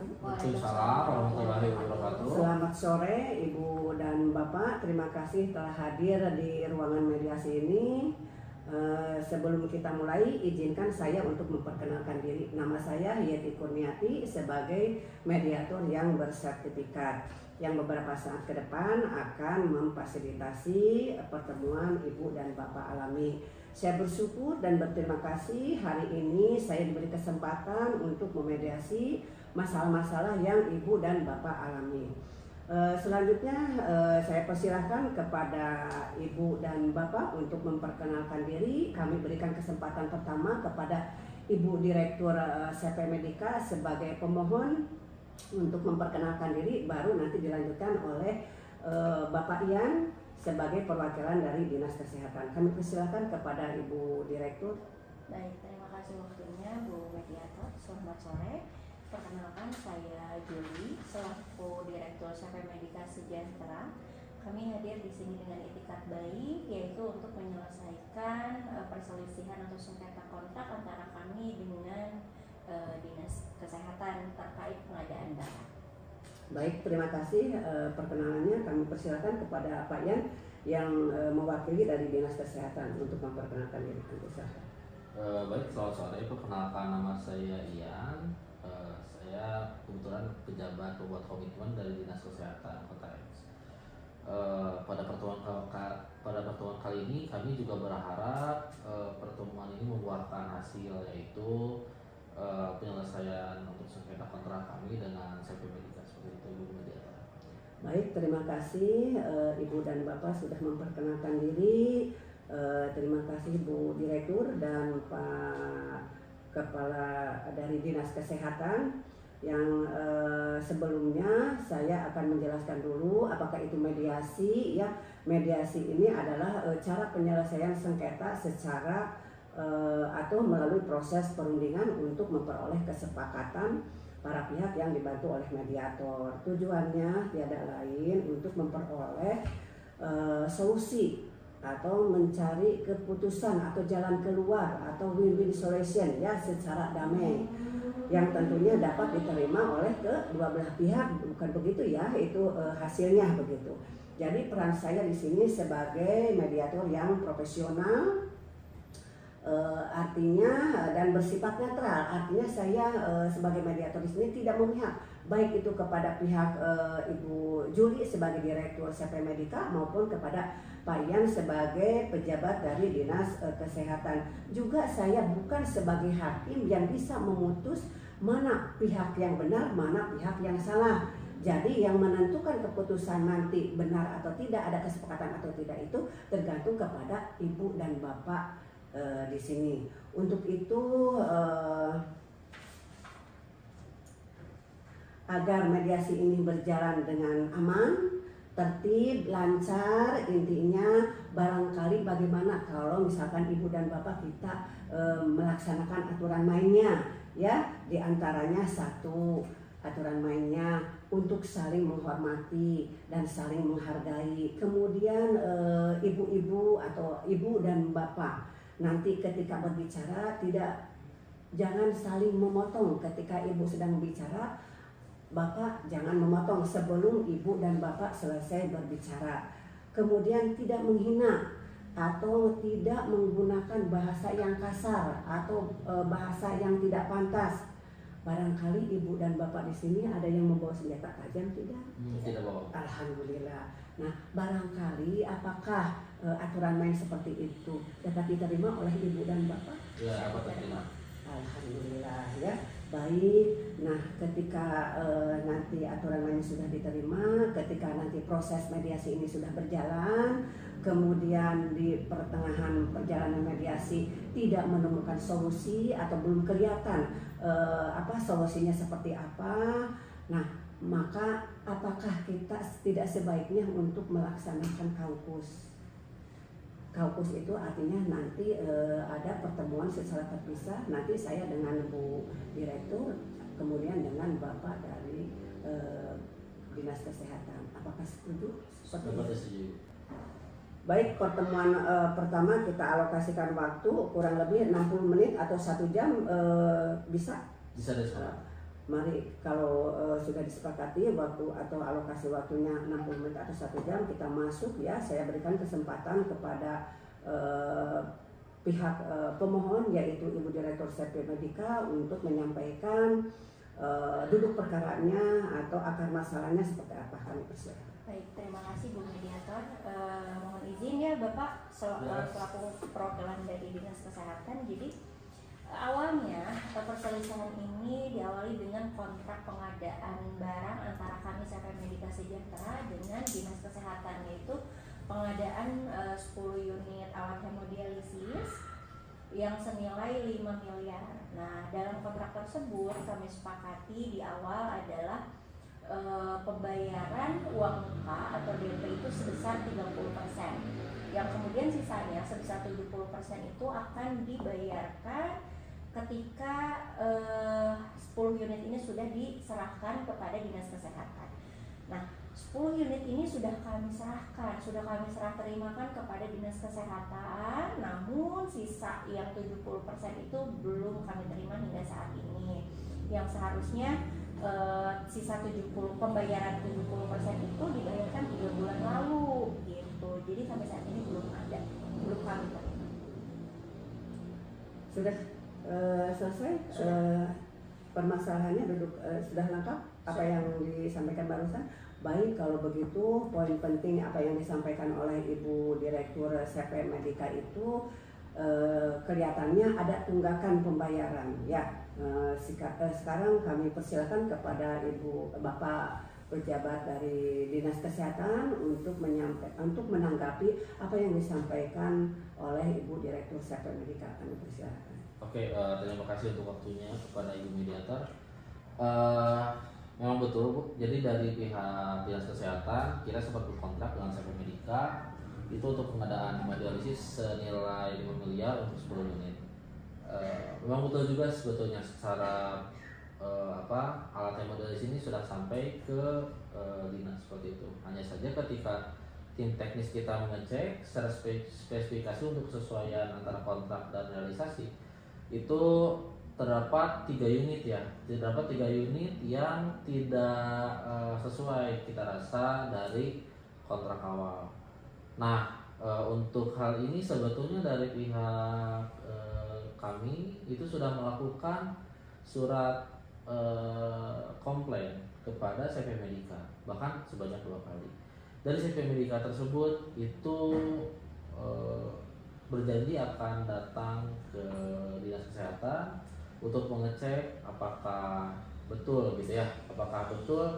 wabarakatuh. Waalaikumsalam warahmatullahi wabarakatuh. Selamat sore Ibu dan Bapak, terima kasih telah hadir di ruangan mediasi ini. Sebelum kita mulai, izinkan saya untuk memperkenalkan diri. Nama saya Yeti Kurniati sebagai mediator yang bersertifikat, yang beberapa saat ke depan akan memfasilitasi pertemuan Ibu dan Bapak alami. Saya bersyukur dan berterima kasih hari ini saya diberi kesempatan untuk memediasi masalah-masalah yang Ibu dan Bapak alami. Selanjutnya saya persilahkan kepada Ibu dan Bapak untuk memperkenalkan diri. Kami berikan kesempatan pertama kepada Ibu Direktur CP Medika sebagai pemohon untuk memperkenalkan diri, baru nanti dilanjutkan oleh Bapak Ian sebagai perwakilan dari Dinas Kesehatan. Kami persilahkan kepada Ibu Direktur. Baik, terima kasih waktunya Bu Mediator. Selamat sore. Perkenalkan, saya Juli selaku Direktur CP Medika Sejahtera. Kami hadir di sini dengan itikat baik, yaitu untuk menyelesaikan perselisihan atau sengketa kontrak antara kami dengan Dinas Kesehatan terkait pengadaan barang. Baik, terima kasih perkenalannya. Kami persilakan kepada Pak Ian yang mewakili dari Dinas Kesehatan untuk memperkenalkan diri. Baik, selamat sore. Perkenalkan, nama saya Ian. Saya kebetulan pejabat pembuat komitmen dari Dinas Kesehatan Kota X. Pada pertemuan kali ini kami juga berharap pertemuan ini membuahkan hasil, yaitu penyelesaian untuk sengketa kontrak kami dengan CP Medika, seperti itu Bu Mediator. Baik, terima kasih Ibu dan Bapak sudah memperkenalkan diri. Terima kasih Bu Direktur dan Pak Kepala dari Dinas Kesehatan. Yang sebelumnya saya akan menjelaskan dulu apakah itu mediasi. Ya, mediasi ini adalah cara penyelesaian sengketa secara atau melalui proses perundingan untuk memperoleh kesepakatan para pihak yang dibantu oleh mediator. Tujuannya tiada lain untuk memperoleh solusi atau mencari keputusan atau jalan keluar atau win-win solution ya secara damai yang tentunya dapat diterima oleh kedua belah pihak, bukan begitu ya, itu hasilnya begitu. Jadi peran saya di sini sebagai mediator yang profesional, artinya dan bersifat netral. Artinya saya sebagai mediator di sini tidak memihak, baik itu kepada pihak Ibu Juli sebagai Direktur CP Medika maupun kepada Pak Ian sebagai pejabat dari Dinas Kesehatan. Juga saya bukan sebagai hakim yang bisa memutus mana pihak yang benar, mana pihak yang salah. Jadi yang menentukan keputusan nanti benar atau tidak, ada kesepakatan atau tidak, itu tergantung kepada Ibu dan Bapak di sini. Untuk itu agar mediasi ini berjalan dengan aman, tertib, lancar, intinya barangkali bagaimana kalau misalkan Ibu dan Bapak kita melaksanakan aturan mainnya, ya, diantaranya satu, aturan mainnya untuk saling menghormati dan saling menghargai. Kemudian ibu-ibu atau ibu dan bapak nanti ketika berbicara jangan saling memotong. Ketika ibu sedang bicara, bapak jangan memotong sebelum ibu dan bapak selesai berbicara. Kemudian tidak menghina atau tidak menggunakan bahasa yang kasar atau bahasa yang tidak pantas. Barangkali ibu dan bapak di sini ada yang membawa senjata tajam tidak? Tidak bawa. Alhamdulillah. Nah, barangkali apakah aturan main seperti itu dapat diterima oleh ibu dan bapak? Ya, dapat diterima. Alhamdulillah ya. Baik. Nah, ketika nanti aturan main sudah diterima, ketika nanti proses mediasi ini sudah berjalan, kemudian di pertengahan perjalanan mediasi tidak menemukan solusi atau belum kelihatan solusinya seperti apa, nah maka apakah kita tidak sebaiknya untuk melaksanakan kaukus? Kaukus itu artinya nanti ada pertemuan secara terpisah, nanti saya dengan Bu Direktur, kemudian dengan Bapak dari Dinas Kesehatan. Apakah setuju? Setuju. Baik, pertemuan pertama kita alokasikan waktu kurang lebih 60 menit atau 1 jam, bisa? Bisa deh, mari kalau sudah disepakati waktu atau alokasi waktunya 60 menit atau 1 jam kita masuk ya. Saya berikan kesempatan kepada pihak pemohon yaitu Ibu Direktur CP Medika untuk menyampaikan duduk perkaranya atau akar masalahnya seperti apa, kami persilakan. Baik, terima kasih Bu Mediator. Mohon izin ya Bapak selaku perwakilan dari Dinas Kesehatan. Jadi awalnya perselisihan ini diawali dengan kontrak pengadaan barang antara kami CP Medika Sejahtera dengan Dinas Kesehatan, yaitu pengadaan 10 unit alat hemodialisis yang senilai 5 miliar. Nah, dalam kontrak tersebut kami sepakati di awal adalah pembayaran uang muka atau DP itu sebesar 30%, yang kemudian sisanya sebesar 70% itu akan dibayarkan ketika 10 unit ini sudah diserahkan kepada Dinas Kesehatan. Nah, 10 unit ini sudah kami serahkan, sudah kami serah terimakan kepada Dinas Kesehatan, namun sisa yang 70% itu belum kami terima hingga saat ini. Yang seharusnya sisa pembayaran 70% itu dibayarkan 3 bulan lalu gitu. Jadi sampai saat ini belum kami terima. Sudah selesai permasalahannya, duduk sudah lengkap apa yang disampaikan barusan. Baik, kalau begitu poin penting apa yang disampaikan oleh Ibu Direktur CP Medika itu kelihatannya ada tunggakan pembayaran ya. Sekarang kami persilakan kepada Bapak pejabat dari Dinas Kesehatan untuk menanggapi apa yang disampaikan oleh Ibu Direktur CP Medika. Kami persilakan. Oke, terima kasih untuk waktunya kepada Ibu Mediator. Memang betul Bu, jadi dari pihak Dinas Kesehatan kita sempat berkontrak dengan CP Medika itu untuk pengadaan hemodialisis senilai 5 miliar untuk 10 unit. Memang betul juga sebetulnya secara alat hemodialisis ini sudah sampai ke dinas seperti itu. Hanya saja ketika tim teknis kita mengecek secara spesifikasi untuk kesesuaian antara kontrak dan realisasi, itu terdapat 3 unit ya, terdapat 3 unit yang tidak sesuai kita rasa dari kontrak awal. Nah, untuk hal ini sebetulnya dari pihak kami itu sudah melakukan surat komplain kepada CP Medika, bahkan sebanyak 2 kali. Dari CP Medika tersebut itu berjanji akan datang ke Dinas Kesehatan untuk mengecek apakah betul gitu ya, apakah betul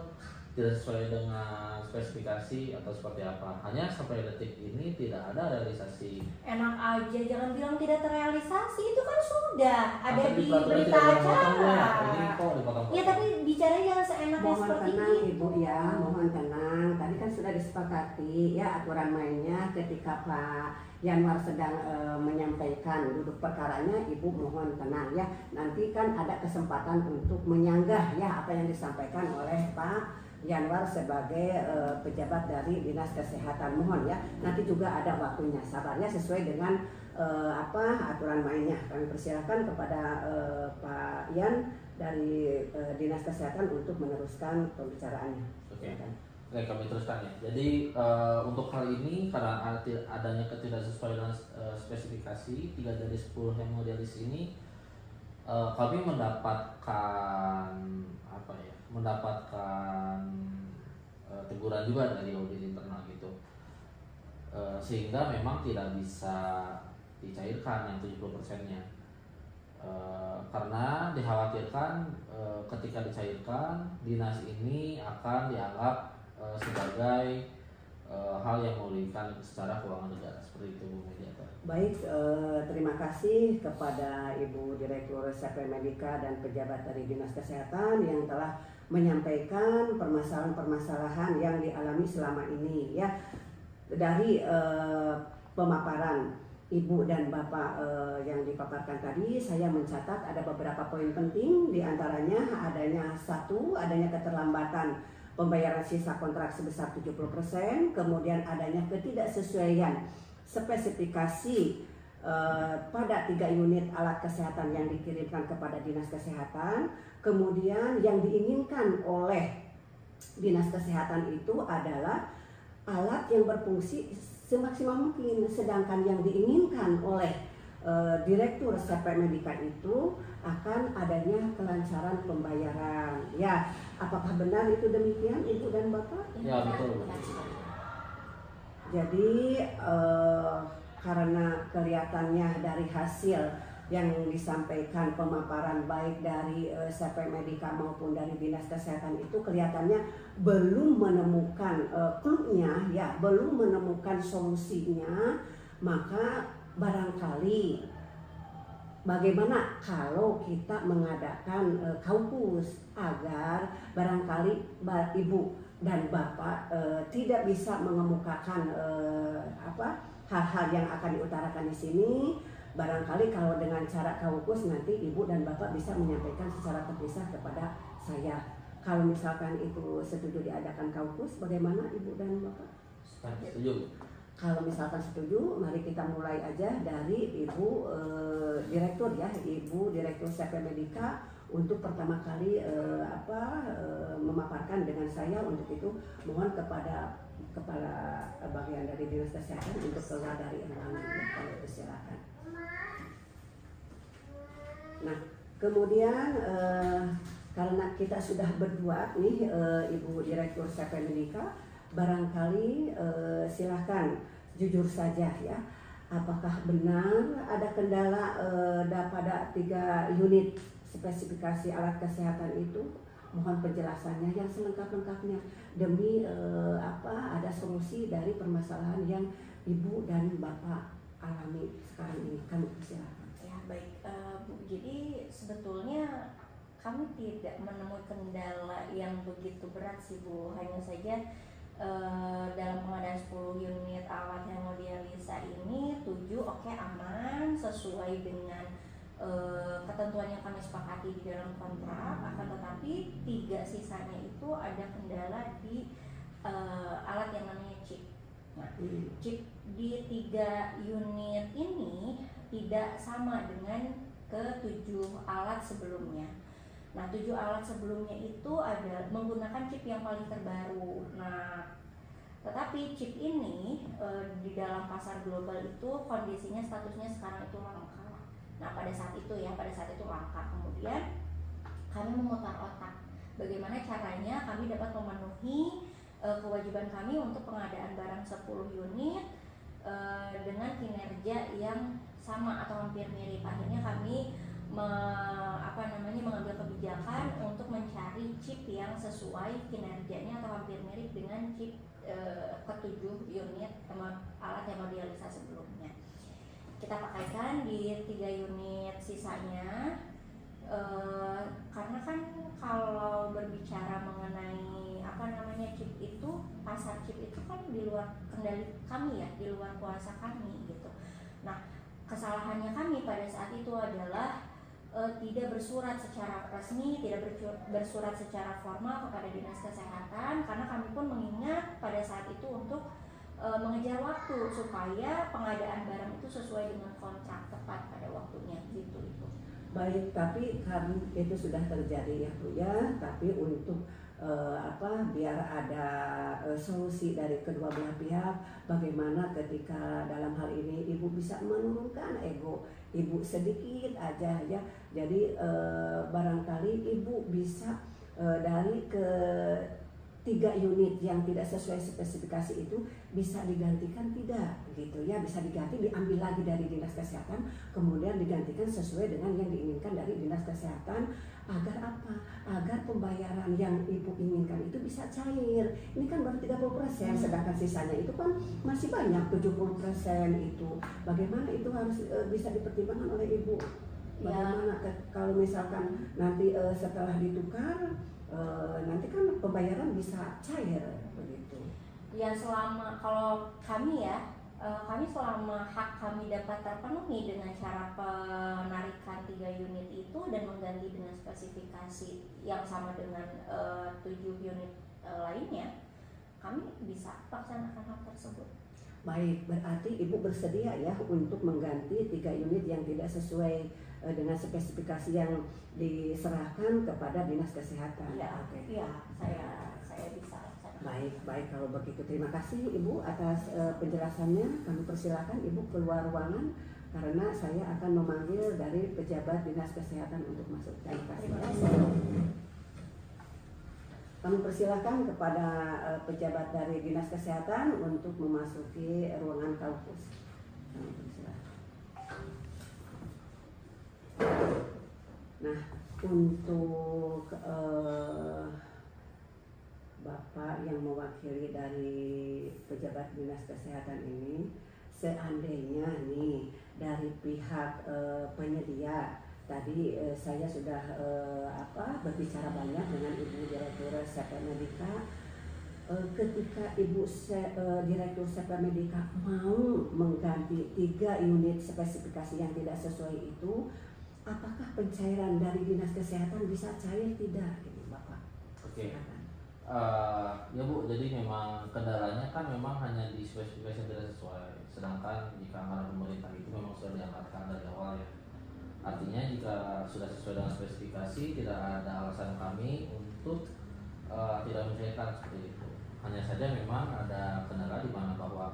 tidak sesuai dengan spesifikasi atau seperti apa. Hanya sampai detik ini tidak ada realisasi. Enak aja, jangan bilang tidak terrealisasi, itu kan sudah ada di peraturan berita tidak acara. Ini kok dipotong-potong. Ya tapi bicara jangan seenaknya Mohon seperti tenang itu. Ibu ya, mohon tenang. Tadi kan sudah disepakati ya aturan mainnya ketika Pak Yanwar sedang menyampaikan duduk perkaranya, Ibu mohon tenang ya. Nanti kan ada kesempatan untuk menyanggah ya apa yang disampaikan oleh Pak Yanwar sebagai pejabat dari Dinas Kesehatan. Mohon ya, nanti juga ada waktunya, sabarnya sesuai dengan aturan mainnya. Kami persilakan kepada Pak Yan dari Dinas Kesehatan untuk meneruskan pembicaraannya. Oke, kami teruskan ya. Jadi untuk hal ini karena adanya ketidaksesuaian spesifikasi 3 dari 10 hemodialisis ini, kami mendapatkan teguran juga dari audit internal gitu, sehingga memang tidak bisa dicairkan yang 70%-nya, karena dikhawatirkan ketika dicairkan dinas ini akan dianggap sebagai hal yang merugikan secara keuangan negara, seperti itu Bu Mediator. Baik, terima kasih kepada Ibu Direktur CP Medika dan pejabat dari Dinas Kesehatan yang telah menyampaikan permasalahan-permasalahan yang dialami selama ini ya. Dari pemaparan Ibu dan Bapak yang dipaparkan tadi, saya mencatat ada beberapa poin penting, diantaranya adanya keterlambatan pembayaran sisa kontrak sebesar 70%, kemudian adanya ketidaksesuaian spesifikasi pada 3 unit alat kesehatan yang dikirimkan kepada Dinas Kesehatan. Kemudian yang diinginkan oleh Dinas Kesehatan itu adalah alat yang berfungsi semaksimal mungkin, sedangkan yang diinginkan oleh Direktur CP Medika itu akan adanya kelancaran pembayaran. Ya, apakah benar itu demikian, Ibu dan Bapak? Ya, betul. Jadi karena kelihatannya dari hasil yang disampaikan pemaparan baik dari CP Medika maupun dari Dinas Kesehatan itu kelihatannya belum menemukan clue-nya, ya, belum menemukan solusinya, maka barangkali bagaimana kalau kita mengadakan kaukus agar barangkali Ibu dan Bapak tidak bisa mengemukakan hal-hal yang akan diutarakan di sini. Barangkali kalau dengan cara kaukus nanti Ibu dan Bapak bisa menyampaikan secara terpisah kepada saya. Kalau misalkan itu setuju diadakan kaukus, bagaimana Ibu dan Bapak? Setuju. Kalau misalkan setuju, mari kita mulai aja dari Ibu Direktur, ya, Ibu Direktur CP Medika untuk pertama kali memaparkan dengan saya. Untuk itu mohon kepada kepala bagian dari Dinas Kesehatan untuk keluar dari ruangan. Kalau silakan. Nah, kemudian karena kita sudah berdua nih, Ibu Direktur CP Medika, barangkali silahkan jujur saja, ya, apakah benar ada kendala pada 3 unit spesifikasi alat kesehatan itu? Mohon penjelasannya yang selengkap-lengkapnya demi ada solusi dari permasalahan yang Ibu dan Bapak alami sekarang ini. Kami persilakan. Ya, baik, Bu. Jadi sebetulnya kami tidak menemui kendala yang begitu berat sih, Bu. Hanya saja dalam pengadaan 10 unit alat hemodialisa ini 7 oke, aman sesuai dengan ketentuan yang kami sepakati di dalam kontrak. Akan tetapi 3 sisanya itu ada kendala di alat yang namanya chip. Nah, chip di 3 unit ini tidak sama dengan ke-7 alat sebelumnya. Nah, 7 alat sebelumnya itu ada menggunakan chip yang paling terbaru. Nah, tetapi chip ini di dalam pasar global itu kondisinya statusnya sekarang itu langka. Nah, pada saat itu langka. Kemudian kami memutar otak bagaimana caranya kami dapat memenuhi kewajiban kami untuk pengadaan barang 10 unit dengan kinerja yang sama atau hampir mirip. Akhirnya kami mengambil kebijakan untuk mencari chip yang sesuai kinerjanya atau hampir mirip dengan chip ke-7 unit alat hemodialisa sebelumnya. Kita pakaikan di 3 unit sisanya, karena kan kalau berbicara mengenai chip itu, pasar chip itu kan di luar kendali kami, ya, di luar kuasa kami gitu. Nah, kesalahannya kami pada saat itu adalah tidak bersurat secara resmi, tidak bersurat secara formal kepada Dinas Kesehatan, karena kami pun mengingat pada saat itu untuk mengejar waktu supaya pengadaan barang itu sesuai dengan kontrak tepat pada waktunya gitu itu. Baik, tapi kan itu sudah terjadi, ya, Bu, ya. Tapi untuk biar ada solusi dari kedua belah pihak, bagaimana ketika dalam hal ini Ibu bisa menurunkan ego Ibu sedikit aja, ya. Jadi barangkali Ibu bisa dari ke 3 unit yang tidak sesuai spesifikasi itu bisa digantikan tidak, gitu, ya, bisa diganti, diambil lagi dari Dinas Kesehatan, kemudian digantikan sesuai dengan yang diinginkan dari Dinas Kesehatan. Agar apa? Agar pembayaran yang Ibu inginkan itu bisa cair. Ini kan baru 30%, sedangkan sisanya itu kan masih banyak, 70% itu. Bagaimana itu harus bisa dipertimbangkan oleh Ibu? Bagaimana kalau misalkan nanti setelah ditukar, nanti kan pembayaran bisa cair begitu. Ya, kalau kami, ya, kami selama hak kami dapat terpenuhi dengan cara penarikan 3 unit itu dan mengganti dengan spesifikasi yang sama dengan 7 unit lainnya, kami bisa laksanakan hal tersebut. Baik, berarti Ibu bersedia ya untuk mengganti 3 unit yang tidak sesuai dengan spesifikasi yang diserahkan kepada Dinas Kesehatan. Iya, Oke. iya, saya bisa laksanakan. Baik, baik kalau begitu. Terima kasih Ibu atas penjelasannya. Kami persilakan Ibu keluar ruangan karena saya akan memanggil dari pejabat Dinas Kesehatan untuk masuk. Terima kasih. Terima kasih. Kami persilakan kepada pejabat dari Dinas Kesehatan untuk memasuki ruangan kampus. Kami persilakan. Nah, untuk Bapak yang mewakili dari pejabat Dinas Kesehatan ini, seandainya nih dari pihak penyedia, tadi saya sudah berbicara banyak dengan Ibu Direktur CP Medika. Ketika Ibu Direktur CP Medika mau mengganti 3 unit spesifikasi yang tidak sesuai itu, apakah pencairan dari Dinas Kesehatan bisa cair tidak, gitu, Bapak? Oke. Ya Bu, jadi memang kendalanya kan memang hanya di spesifikasi yang tidak sesuai. Sedangkan jika anggaran pemerintah itu memang sudah dianggarkan dari awal ya. Artinya jika sudah sesuai dengan spesifikasi, tidak ada alasan kami untuk tidak mencairkan seperti itu. Hanya saja memang ada kendala di mana bahwa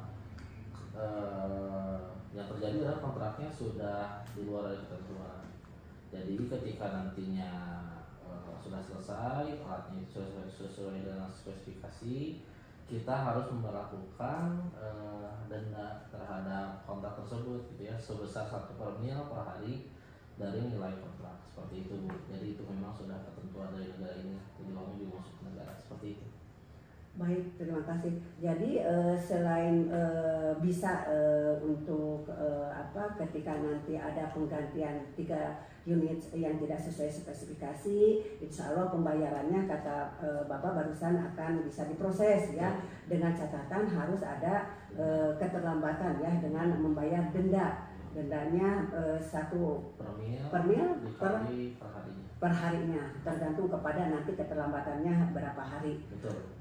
yang terjadi adalah kontraknya sudah di luar dari ketentuan. Jadi ketika nantinya sudah selesai, alatnya itu sudah sesuai dengan spesifikasi, kita harus melakukan denda terhadap kontrak tersebut gitu ya, sebesar 1 per mil per hari dari nilai kontrak, seperti itu Bu. Jadi itu memang sudah ketentuan dari negara ini, jadi kami dimasuk negara seperti itu. Baik, terima kasih. Jadi selain bisa untuk ketika nanti ada penggantian 3 unit yang tidak sesuai spesifikasi, insya Allah pembayarannya kata Bapak barusan akan bisa diproses ya, dengan catatan harus ada keterlambatan ya dengan membayar denda. Dendanya 1 per mil per harinya, tergantung kepada nanti keterlambatannya berapa hari. Betul.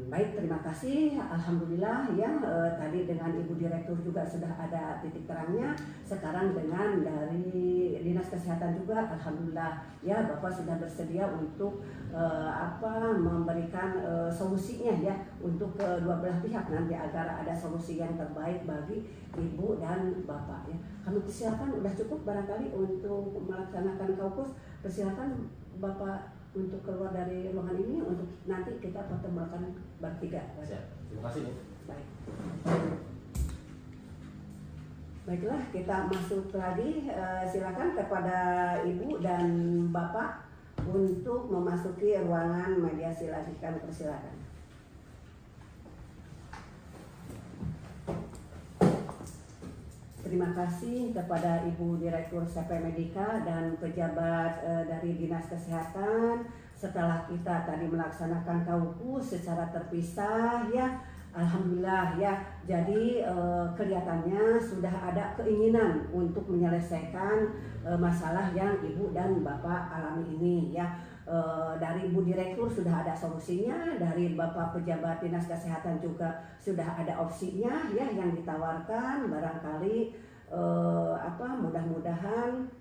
Baik, terima kasih. Alhamdulillah ya, tadi dengan Ibu Direktur juga sudah ada titik terangnya. Sekarang dengan dari Dinas Kesehatan juga, alhamdulillah ya, Bapak sudah bersedia untuk memberikan solusinya ya untuk kedua belah pihak nanti agar ada solusi yang terbaik bagi Ibu dan Bapak ya. Kami persilakan, udah cukup barangkali untuk melaksanakan kaukus. Persilakan Bapak untuk keluar dari ruangan ini untuk nanti kita pertemukan bertiga. Siap. Terima kasih Bu. Baik. Baiklah, kita masuk lagi. Silakan kepada Ibu dan Bapak untuk memasuki ruangan mediasi lagi. Kami persilakan. Terima kasih kepada Ibu Direktur CP Medika dan pejabat dari Dinas Kesehatan. Setelah kita tadi melaksanakan kaukus secara terpisah ya, alhamdulillah ya. Jadi kelihatannya sudah ada keinginan untuk menyelesaikan masalah yang Ibu dan Bapak alami ini ya. Dari Ibu Direktur sudah ada solusinya, dari Bapak pejabat Dinas Kesehatan juga sudah ada opsinya ya yang ditawarkan. Barangkali mudah-mudahan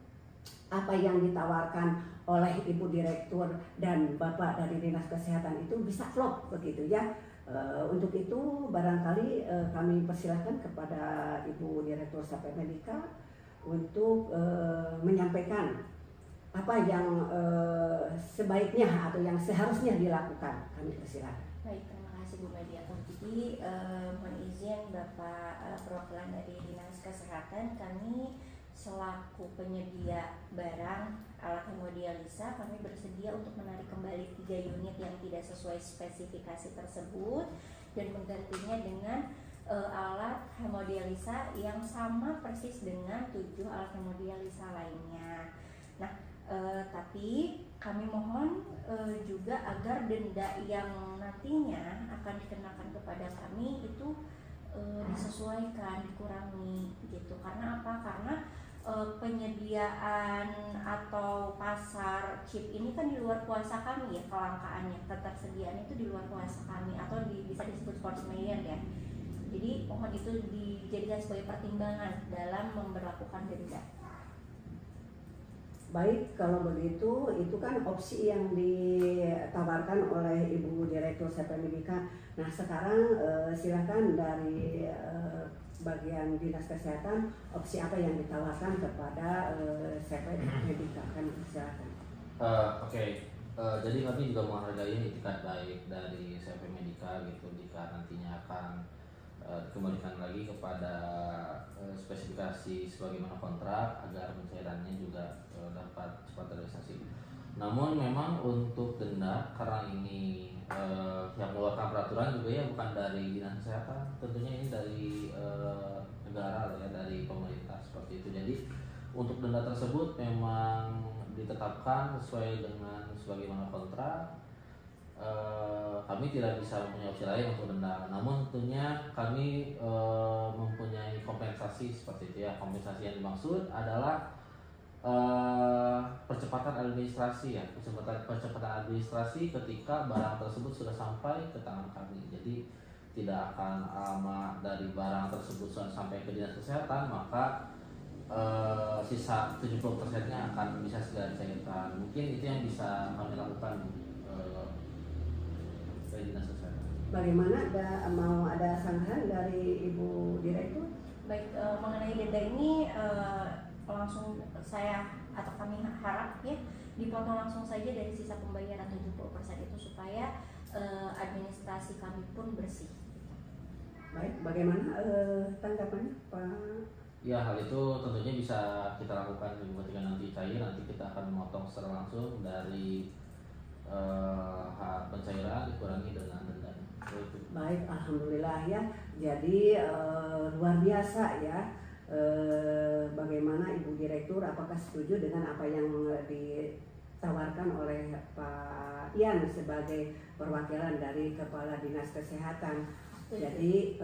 apa yang ditawarkan oleh Ibu Direktur dan Bapak dari Dinas Kesehatan itu bisa klop begitu ya. Untuk itu barangkali kami persilahkan kepada Ibu Direktur CP Medika untuk menyampaikan apa yang sebaiknya atau yang seharusnya dilakukan. Kami persilakan. Baik, terima kasih Bu Mediator. Jadi mohon izin Bapak perwakilan dari Dinas Kesehatan, kami selaku penyedia barang alat hemodialisa, kami bersedia untuk menarik kembali 3 unit yang tidak sesuai spesifikasi tersebut dan menggantinya dengan alat hemodialisa yang sama persis dengan 7 alat hemodialisa lainnya. Nah, tapi kami mohon juga agar denda yang nantinya akan dikenakan kepada kami itu disesuaikan, dikurangi gitu. Karena apa? Karena penyediaan atau pasar chip ini kan di luar kuasa kami ya, kelangkaannya, ketersediaan itu di luar kuasa kami atau bisa disebut force majeure ya. Jadi mohon itu dijadikan sebagai pertimbangan dalam memberlakukan denda. Baik, kalau begitu itu kan opsi yang ditawarkan oleh Ibu Direktur CP Medika. Nah sekarang silakan dari bagian Dinas Kesehatan, opsi apa yang ditawarkan kepada CP Medika, kan silakan. Oke. Jadi kami juga menghargai itikat baik dari CP Medika gitu, jika nantinya akan dikembalikan lagi kepada spesifikasi sebagaimana kontrak agar pencairannya juga dapat cepat terrealisasi. Namun memang untuk denda, karena ini yang mengeluarkan peraturan juga ya bukan dari Dinas Kesehatan, tentunya ini dari negara ya, dari pemerintah seperti itu. Jadi untuk denda tersebut memang ditetapkan sesuai dengan sebagaimana kontrak. Kami tidak bisa mempunyai opsi lain untuk denda. Namun tentunya kami mempunyai kompensasi seperti itu ya. Kompensasi yang dimaksud adalah percepatan administrasi ya, percepatan administrasi ketika barang tersebut sudah sampai ke tangan kami. Jadi tidak akan lama dari barang tersebut sampai ke Dinas Kesehatan, maka sisa 70%-nya akan bisa segera dicairkan. Mungkin itu yang bisa kami lakukan dari Dinas Kesehatan. Bagaimana, mau ada sanggahan dari Ibu Direktur? Baik, mengenai denda ini langsung saya atau kami harap ya dipotong langsung saja dari sisa pembayaran 70% itu supaya administrasi kami pun bersih. Baik, bagaimana tanggapannya Pak? Ya, hal itu tentunya bisa kita lakukan ketika nanti cair, nanti kita akan memotong secara langsung dari pencairan dikurangi dengan denda. Baik, alhamdulillah ya. Jadi luar biasa ya. Bagaimana Ibu Direktur, apakah setuju dengan apa yang ditawarkan oleh Pak Ian sebagai perwakilan dari Kepala Dinas Kesehatan? Jadi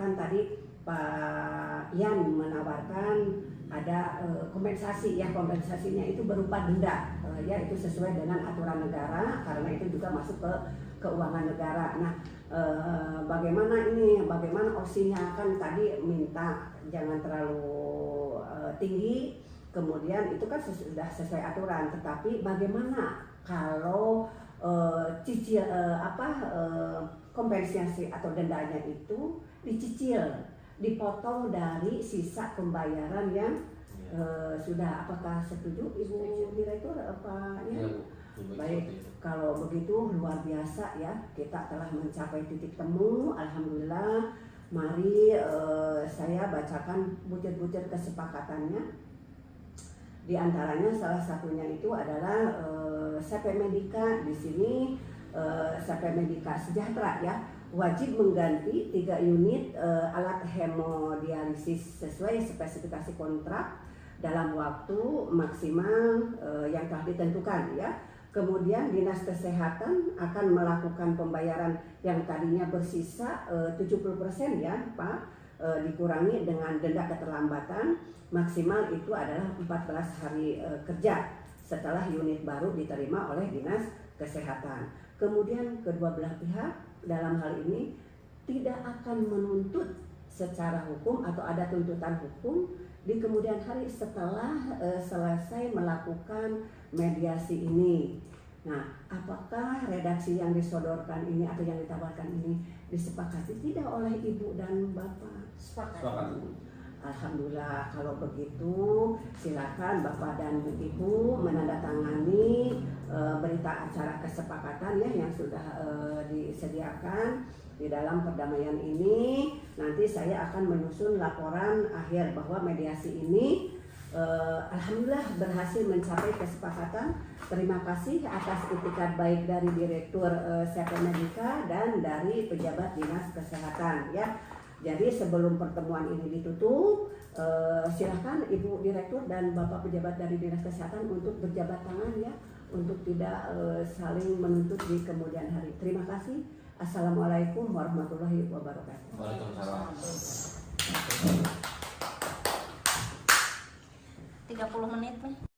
kan tadi Pak Ian menawarkan ada kompensasi ya, kompensasinya itu berupa denda ya, itu sesuai dengan aturan negara karena itu juga masuk ke keuangan negara. Nah bagaimana opsinya, kan tadi minta jangan terlalu tinggi, kemudian itu kan sudah sesuai aturan, tetapi bagaimana kalau kompensasi atau dendanya itu dicicil, dipotong dari sisa pembayaran yang sudah. Apakah setuju Ibu Direktur Pak? Ya. Baik, kalau begitu luar biasa ya, kita telah mencapai titik temu, alhamdulillah. Mari saya bacakan butir-butir kesepakatannya. Di antaranya salah satunya itu adalah CP Medika. Di sini CP Medika Sejahtera ya wajib mengganti 3 unit alat hemodialisis sesuai spesifikasi kontrak dalam waktu maksimal yang telah ditentukan ya. Kemudian Dinas Kesehatan akan melakukan pembayaran yang tadinya bersisa 70% ya Pak, dikurangi dengan denda keterlambatan maksimal itu adalah 14 hari kerja setelah unit baru diterima oleh Dinas Kesehatan. Kemudian kedua belah pihak dalam hal ini tidak akan menuntut secara hukum atau ada tuntutan hukum di kemudian hari setelah selesai melakukan mediasi ini. Nah, apakah redaksi yang disodorkan ini atau yang ditawarkan ini disepakati tidak oleh Ibu dan Bapak? Sepakat. Alhamdulillah, kalau begitu silakan Bapak dan Ibu menandatangani berita acara kesepakatan ya yang sudah disediakan di dalam perdamaian ini. Nanti saya akan menyusun laporan akhir bahwa mediasi ini alhamdulillah berhasil mencapai kesepakatan. Terima kasih atas itikat baik dari Direktur CP Medika dan dari pejabat Dinas Kesehatan ya. Jadi sebelum pertemuan ini ditutup, silakan Ibu Direktur dan Bapak pejabat dari Dinas Kesehatan untuk berjabat tangan ya, untuk tidak saling menuntut di kemudian hari. Terima kasih. Assalamualaikum warahmatullahi wabarakatuh. Waalaikumsalam. 30 menit nih.